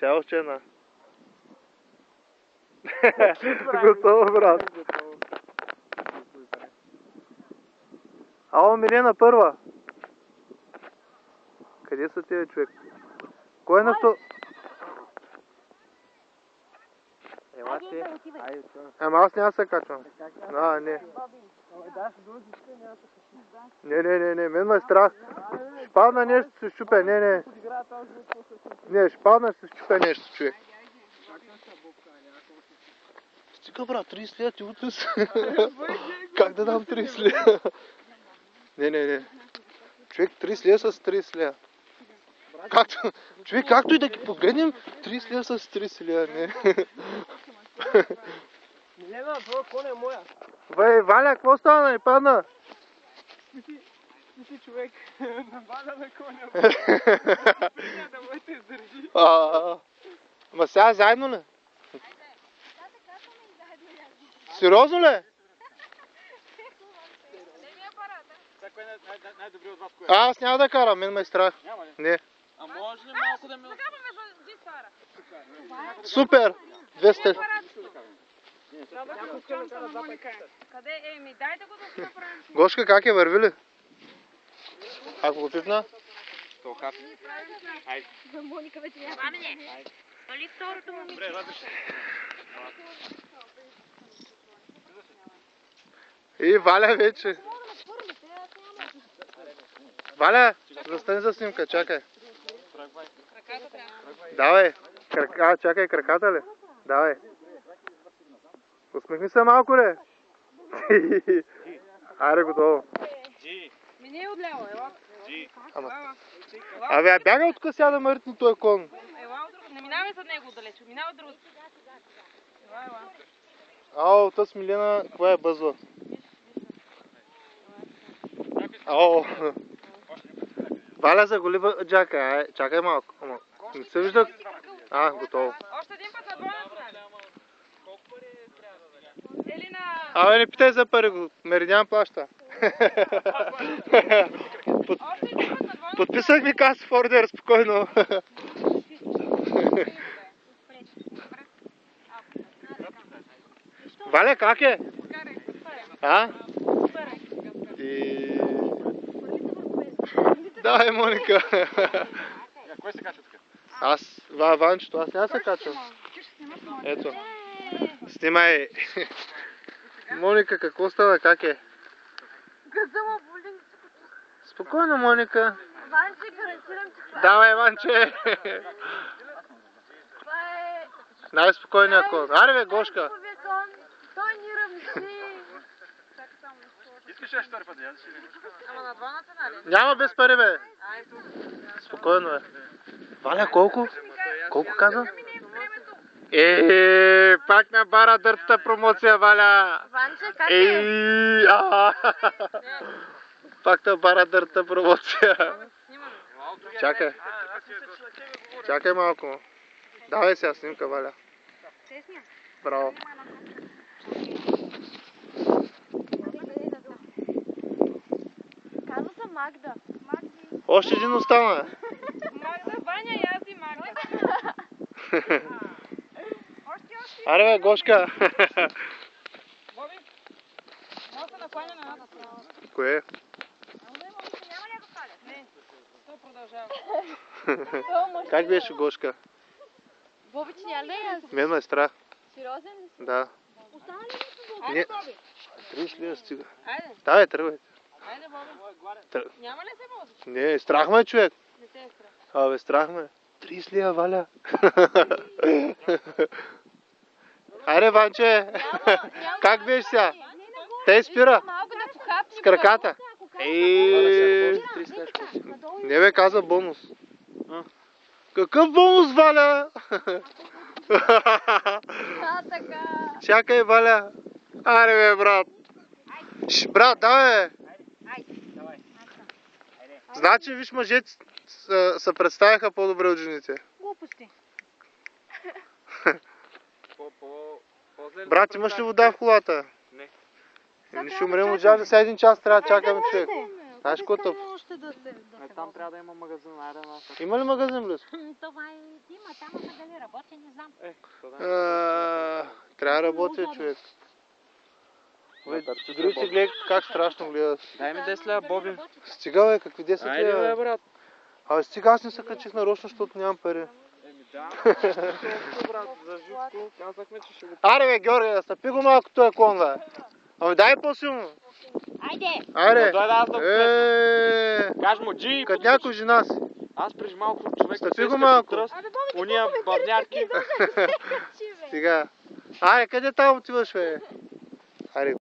Тя още една. Готово, брат. Ало, Милена, първа. Къде са тия, човек? Кой е на сто... Ела си. Ама аз няма се качвам. Не. Не, мен ме е страх. Ще падна нещо, се щупя, не. Не, ще падна, ще се щупя нещо, човек. Стига, брат, 30 лева ти утре са. Как да дам 30 лева? Не. Човек, 30 лева с 30 лева. Човек, както и да ги погледнем, 30 лева с 30 лева, не. Милена, твоя кон е моя. Бе, Валя, какво стана, не падна? Ти човек, набадаме коня. Приня да ме те издържи. Ма сега заедно ли? Сериозно ли? Не ми е апарата. Сега кой е най-добри от вас? Аз няма да карам, мен ме е страх. Няма ли? Не. А може ли малко да ме... Закапаме за G-Star. Супер! 200. Трябва да пускам на Моника. Къде е? Дайте го да си направим. Гошка, как е, върви ли? Ако го пипна? Айде. За Моника вече няма. Пламене. Нали второто момиче? Добре, радиш. И Валя вече. Валя, застани за снимка, чакай. Краката трябва. Давай. Чакай, краката ли? Давай. Усмихни се малко, ли? Аре, готово. Не е отляво, ела. Абе, бяга от тук сега да мъртни този кон. Ела от друго. Не минавай зад него далече, минава друго. Ела. Ало, тъс Милена, каква е бъзва? Ало. Валя заголи джака, чакай малко. Не се вижда. Готово. Още един път на двойната. Колко пари трябва да дадем? Или на... Абе, не питай за пари, Меридиан плаща. Подписах ми каса в ордер, спокойно. Валя, как е? Давай, Моника. Кой се качва така? Аз, Ванчето, аз няма се качвам. Ето. Снимай. Моника, какво става, как е? Газама боли. Спокойно, Моника. Ванче, гарантирам, че това Давай, Ванче. е... Най-спокойният кон. Аре, бе, Гошка. Той ни ръмжи. Искаш ли втори път да ядеш? Ама на двойната, нали? Няма без пари, бе. Спокойно е. Валя, колко? Колко каза? Пак на бара дъртата промоция, Валя. Ванче, как е? Пак на бара дъртата промоция. Чакай. Чакай малко. Давай сега снимка, Валя. Браво. Казва се Магда. Още един остана. Магда, Ваня и аз и Магда. Още. Аре, бе, Гошка. Боби, може да накланя на нас. Кое? Няма ли да стане? Не, то продължава. Как беше, Гошка? Боби, че няма ли аз? Мен ме е страх. Сериозен ли си? Да. Остана ли си, Боби? Не. Айде, Боби. 30 лева стига. Айде. Давай, тръгвайте. Айде, Боби. Няма ли се возиш? Не, страх ме, човек. Не те е страх. Абе, страх ме. 30 лева, Валя. Аре, Ванче. Как беше сега? Те спира. С краката. Не бе, каза бонус. Какъв бонус, Валя? Така. Чакай, Валя. Аре, бе, брат. Брат, давай. Значи, виж, мъжете се представяха по-добре от жените. Глупости. Брат, имаш ли вода в колата? Не. Не ще умрем от жажда. Сега 1 час трябва да чакаме човек. Знаеш какво тъп? още да се Там трябва да има магазин, айде на това. Има ли магазин близо? Това има, там ама дали работи, не знам. Трябва да работи човек. Дори си гледай как страшно гледат. Дай ми 10 лева, Боби. Стига бе, какви 10 Айде бе, лева? брат. Абе стига, аз не се качих нарочно, защото нямам пари. Да, брат, за Живко казахме, че ще го... Аре бе, Георги, стъпи го малко този клон, бе. Ами дай по-силно. Айде! Аре. Дойде аз да го плесна. Кажи му, Джи, Като някой жена си. аз преди малко човек Стъпи го малко. Уния бавнярки. Стига. Аре, къде там отиваш, бе? Аре.